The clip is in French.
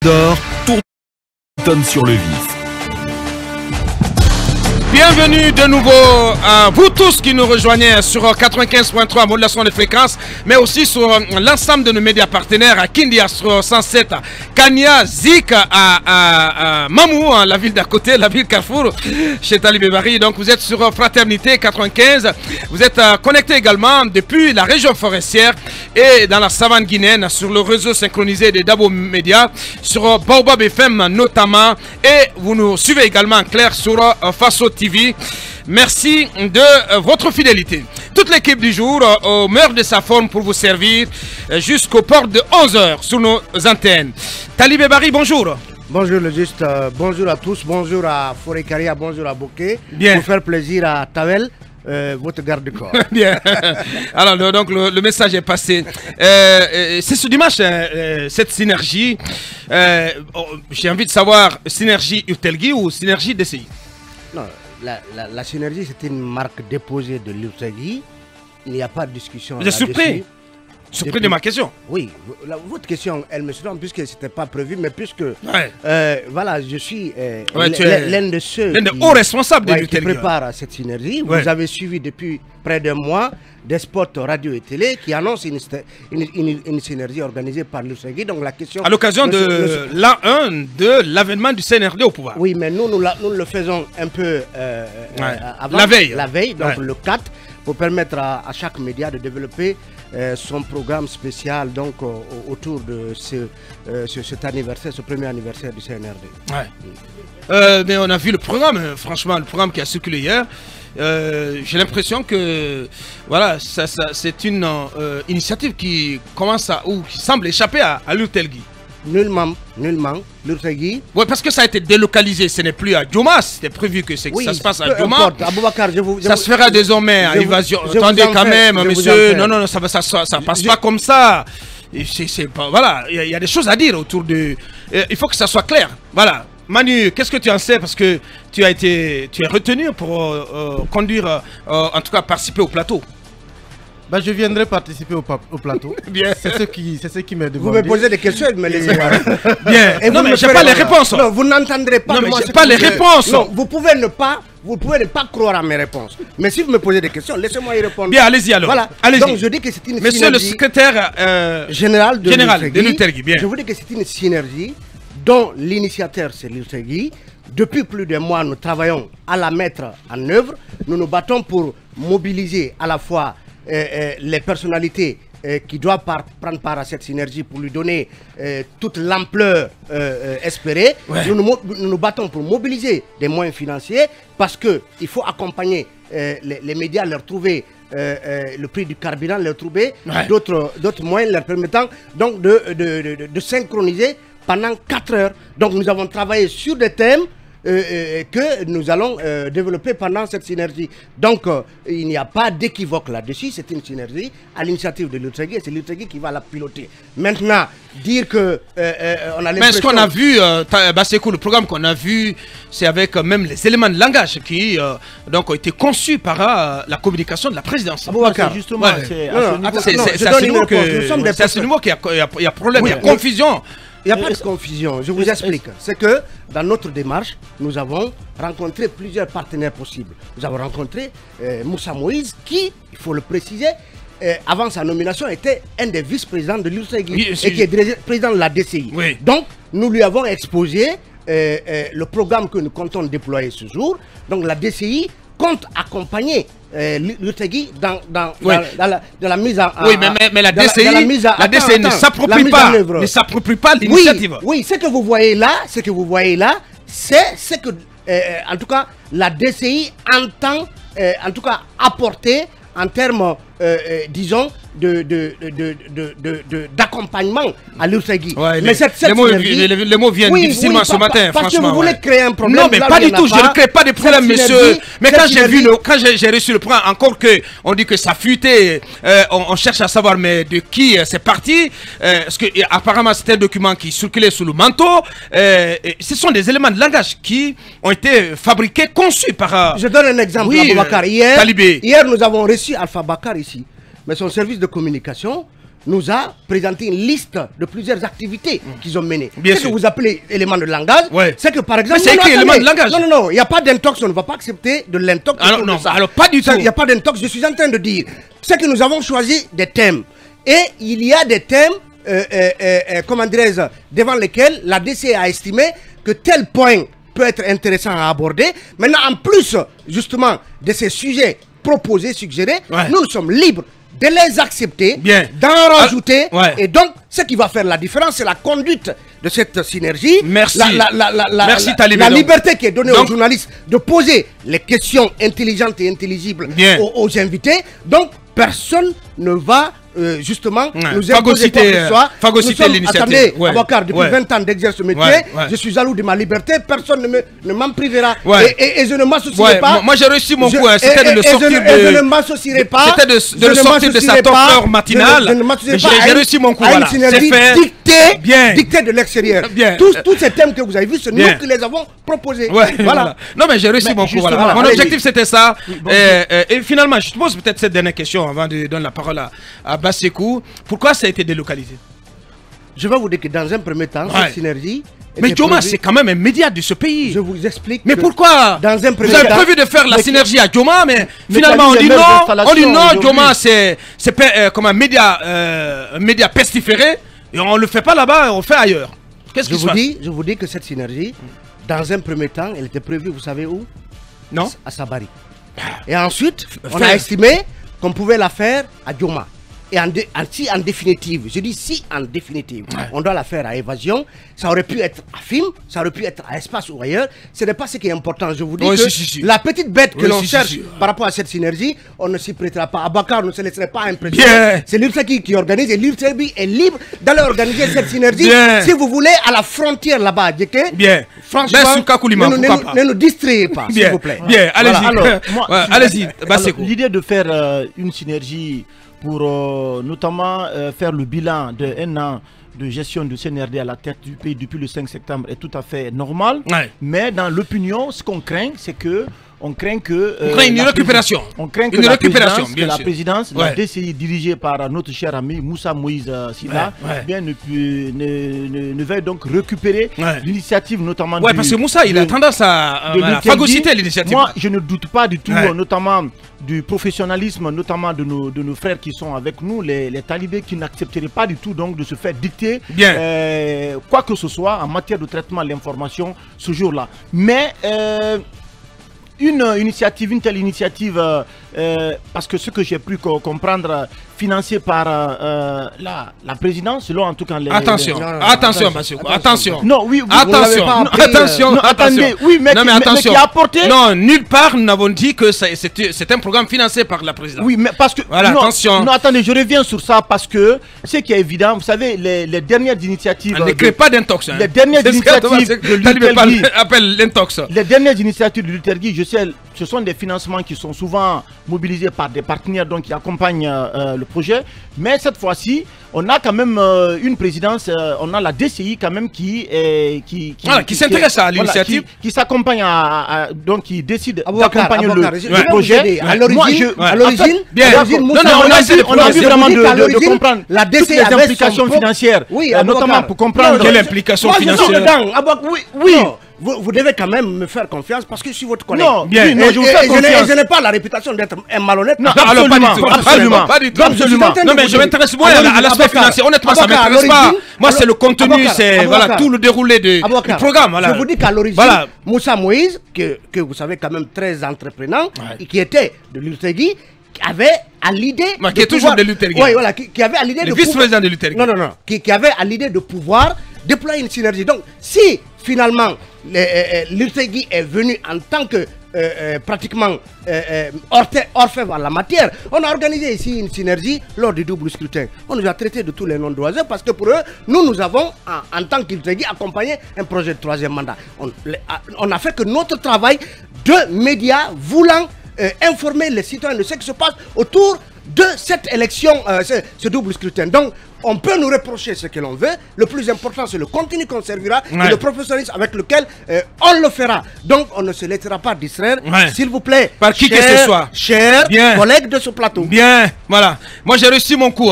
d'or, tourne sur le vif. Bienvenue de nouveau à vous tous qui nous rejoignez sur 95.3 modulation de fréquence, mais aussi sur l'ensemble de nos médias partenaires à Kindia sur 107, Kania, Zik, à Mamou, la ville d'à côté, la ville Carrefour, chez Talibé Bari. Donc vous êtes sur Fraternité 95. Vous êtes connecté également depuis la région forestière et dans la savane guinéenne sur le réseau synchronisé des Dabo Média, sur Baobab FM notamment, et vous nous suivez également en clair sur Faso TV. Merci de votre fidélité. Toute l'équipe du jour au meilleur de sa forme pour vous servir jusqu'au port de 11h sur nos antennes. Talibé Bari, bonjour. Bonjour le juste, bonjour à tous, bonjour à Forekaria, bonjour à Bokeh. Bien. Pour faire plaisir à Tavel, votre garde-corps. Bien. Alors donc le message est passé. C'est ce dimanche, cette synergie. J'ai envie de savoir, synergie Urtelgui ou synergie DCI? Non, la synergie, c'est une marque déposée de l'Urtelgui. Il n'y a pas de discussion. Vous êtes surpris? Surpris de ma question? Oui, votre question, elle me surprend puisque ce n'était pas prévu, mais puisque voilà, je suis l'un de ceux l'un des hauts responsables de qui prépare cette synergie. Vous avez suivi depuis près d'un mois des spots radio et télé qui annoncent une synergie organisée par l'Urtelgui. Donc la question... À l'occasion de l'an 1 de l'avènement du CNRD au pouvoir. Oui, mais nous le faisons un peu avant. La veille, donc le 4, pour permettre à chaque média de développer son programme spécial donc autour de cet anniversaire, ce premier anniversaire du CNRD. Mais on a vu le programme, franchement, le programme qui a circulé hier. J'ai l'impression que voilà, c'est une initiative qui commence ou qui semble échapper à l'Urtelgui. Nullement, l'Urtelgui. Oui, parce que ça a été délocalisé, ce n'est plus à Djoma, c'était prévu que ça se passe à Djoma. Ça se fera désormais à Évasion. Attendez quand même, monsieur, non, ça passe pas comme ça. Voilà, il y a des choses à dire autour de... il faut que ça soit clair, voilà. Manu, qu'est-ce que tu en sais? Parce que tu es retenu pour conduire, en tout cas participer au plateau. Bah, je viendrai participer au plateau. Bien. C'est ce qui m'est demandé. Vous me posez des questions, mais les... Bien. Et non, mais j'ai pas les réponses. Non, vous n'entendrez pas. Non, mais j'ai pas les réponses. Non, vous pouvez ne pas croire à mes réponses. Mais si vous me posez des questions, laissez-moi y répondre. Bien, allez-y alors. Voilà. Allez-y. Donc je dis que c'est une synergie. Monsieur le secrétaire général de l'Urtelgui. Bien. Je vous dis que c'est une synergie dont l'initiateur c'est l'Urtelgui. Depuis plus d'un mois, nous travaillons à la mettre en œuvre. Nous nous battons pour mobiliser à la fois les personnalités qui doivent prendre part à cette synergie pour lui donner toute l'ampleur espérée. Nous nous battons pour mobiliser des moyens financiers parce qu'il faut accompagner les médias, leur trouver le prix du carburant, leur trouver d'autres moyens leur permettant donc de synchroniser pendant 4 heures. Donc nous avons travaillé sur des thèmes que nous allons développer pendant cette synergie. Donc il n'y a pas d'équivoque là-dessus, c'est une synergie à l'initiative de l'Urtelgui et c'est l'Urtelgui qui va la piloter. Maintenant, dire que on a l'impression... Mais ce qu'on a vu, c'est cool, le programme qu'on a vu, c'est avec même les éléments de langage qui donc ont été conçus par la communication de la présidence. Justement, c'est à ce niveau qu'il y a problème, il y a confusion. Il n'y a pas de confusion, je vous explique. C'est que dans notre démarche, nous avons rencontré plusieurs partenaires possibles. Nous avons rencontré Moussa Moïse qui, il faut le préciser, avant sa nomination était un des vice-présidents de l'Urtelgui et qui est président de la DCI. Oui. Donc nous lui avons exposé le programme que nous comptons déployer ce jour. Donc la DCI compte accompagner l'Urtelgui dans la mise en œuvre. Oui, mais la DCI ne s'approprie pas l'initiative. Oui, ce que vous voyez là, c'est ce que, en tout cas, la DCI entend, en tout cas, apporter en termes, disons, d'accompagnement à l'Urtelgui. Mais les mots viennent difficilement ce matin, parce franchement. Que vous voulez créer un problème. Non, mais pas du tout, je ne crée pas de problème, monsieur. Mais quand j'ai reçu le point, encore que on dit que ça fuité, on cherche à savoir mais de qui c'est parti, parce que apparemment c'était un document qui circulait sous le manteau. Ce sont des éléments de langage qui ont été fabriqués, conçus par... Je donne un exemple, Aboubakar. Talibé. Hier, nous avons reçu Alpha Bakar ici. Mais son service de communication nous a présenté une liste de plusieurs activités qu'ils ont menées. Bien Ce sûr. que vous appelez éléments de langage, c'est que par exemple... Mais c'est écrit élément de langage. Non, non, non, il n'y a pas d'intox, on ne va pas accepter de l'intox. Alors non, alors pas du tout. Il n'y a pas d'intox, je suis en train de dire. C'est que nous avons choisi des thèmes. Et il y a des thèmes, comment dirais-je, devant lesquels la DCI a estimé que tel point peut être intéressant à aborder. Maintenant, en plus, justement, de ces sujets proposés, suggérés, nous sommes libres de les accepter, d'en rajouter. Et donc, ce qui va faire la différence, c'est la conduite de cette synergie. Merci. Merci, Talibé. La liberté qui est donnée aux journalistes de poser les questions intelligentes et intelligibles aux invités. Donc, personne ne va justement nous imposer quoi que ce soit. Phagocyter l'initiative. Attendez, Abouakar, depuis 20 ans d'exercice ce métier, je suis jaloux de ma liberté, personne ne m'en privera. Et je ne m'associerai pas. Moi j'ai réussi mon coup, c'était de le sortir de... je ne m'associerai pas. C'était de le sortir de sa torpeur matinale. J'ai réussi mon coup, voilà. C'est fait. Dictée de l'extérieur. Tous ces thèmes que vous avez vus, c'est nous qui les avons proposés. Voilà. Non mais j'ai réussi mon coup, voilà. Mon objectif c'était ça. Et finalement, je te pose peut-être cette dernière question avant de donner la parole à Bassekou. Pourquoi ça a été délocalisé? Je vais vous dire que dans un premier temps, cette synergie... Mais Djoma, c'est quand même un média de ce pays. Je vous explique. Mais pourquoi dans un premier vous avez prévu de faire la synergie à Djoma, mais finalement on dit non, Djoma c'est comme un média pestiféré, et on le fait pas là-bas, on le fait ailleurs. Qu'est-ce qui se passe? Je vous dis que cette synergie, dans un premier temps, elle était prévue, vous savez où? Non. À Sabari. Et ensuite, on a estimé qu'on pouvait la faire à Djoma. Et si en définitive, je dis si en définitive, on doit la faire à Évasion, ça aurait pu être à Film, ça aurait pu être à Espace ou ailleurs. Ce n'est pas ce qui est important. Je vous dis que la petite bête que l'on cherche par rapport à cette synergie, on ne s'y prêtera pas. Abakar ne se laisserait pas impressionner. C'est l'URSAKI qui organise et l'URSAKI est libre d'aller organiser cette synergie. Si vous voulez, à la frontière là-bas, franchement, ne nous distrayez pas, s'il vous plaît. Bien, allez-y. Allez-y, l'idée de faire une synergie pour notamment faire le bilan d'un an de gestion du CNRD à la tête du pays depuis le 5 septembre est tout à fait normal. Mais dans l'opinion, ce qu'on craint, c'est que on craint une récupération. On craint que la présidence, la DCI dirigée par notre cher ami Moussa Moïse Silla, ne veuille donc récupérer l'initiative notamment parce que Moussa, il a tendance à phagocyter l'initiative. Moi, je ne doute pas du tout, notamment du professionnalisme, notamment de nos frères qui sont avec nous, les talibés qui n'accepteraient pas du tout donc de se faire dicter quoi que ce soit en matière de traitement de l'information ce jour-là. Mais une telle initiative, parce que ce que j'ai pu comprendre, financée par la présidence, selon en tout cas les... Attention, attention. Non, oui, attention. Attendez, oui, mais qui a apporté... Non, nulle part nous n'avons dit que c'est un programme financé par la présidence. Oui, mais parce que... Voilà, attention. Non, attendez, je reviens sur ça parce que ce qui est évident, vous savez, les dernières initiatives... On ne crée pas d'intox. Les dernières initiatives de l'Utergui... appelle l'intox. Les dernières initiatives de l'Utergui, je sais, ce sont des financements qui sont souvent mobilisés par des partenaires donc, qui accompagnent le projet. Mais cette fois-ci, on a quand même une présidence, on a la DCI quand même qui s'intéresse à l'initiative. Qui s'accompagne donc qui décide d'accompagner le projet. À l'origine, on a vu vraiment de comprendre la DCI les implications financières, notamment pour comprendre quelle implication financière. Oui. Vous devez quand même me faire confiance parce que je suis votre collègue. Non, je vous fais confiance. Je n'ai pas la réputation d'être un malhonnête. Non, absolument. Non, mais je m'intéresse moins à l'aspect financier. Honnêtement, ça ne m'intéresse pas. Moi, c'est le contenu, c'est tout le déroulé du programme. Je vous dis qu'à l'origine, Moussa Moïse, que vous savez quand même très entreprenant, qui était de l'Utergui, avait à l'idée qui est toujours de l'Utergui. Oui, voilà, qui avait à l'idée de vice-président de l'Utergui. Non, qui avait à l'idée de pouvoir déployer une synergie. Donc, si finalement l'Utergui est venu en tant que pratiquement orfèvre en la matière, on a organisé ici une synergie lors du double scrutin. On nous a traité de tous les noms d'oiseaux parce que pour eux, nous avons en tant qu'Utergui accompagné un projet de 3e mandat. On a fait que notre travail de médias voulant informer les citoyens de ce qui se passe autour de cette élection, ce double scrutin. Donc, on peut nous reprocher ce que l'on veut. Le plus important, c'est le contenu qu'on servira et le professionnalisme avec lequel on le fera. Donc, on ne se laissera pas distraire, s'il vous plaît. Par qui que ce soit. Chers collègues de ce plateau. Bien, voilà. Moi, j'ai reçu mon coup.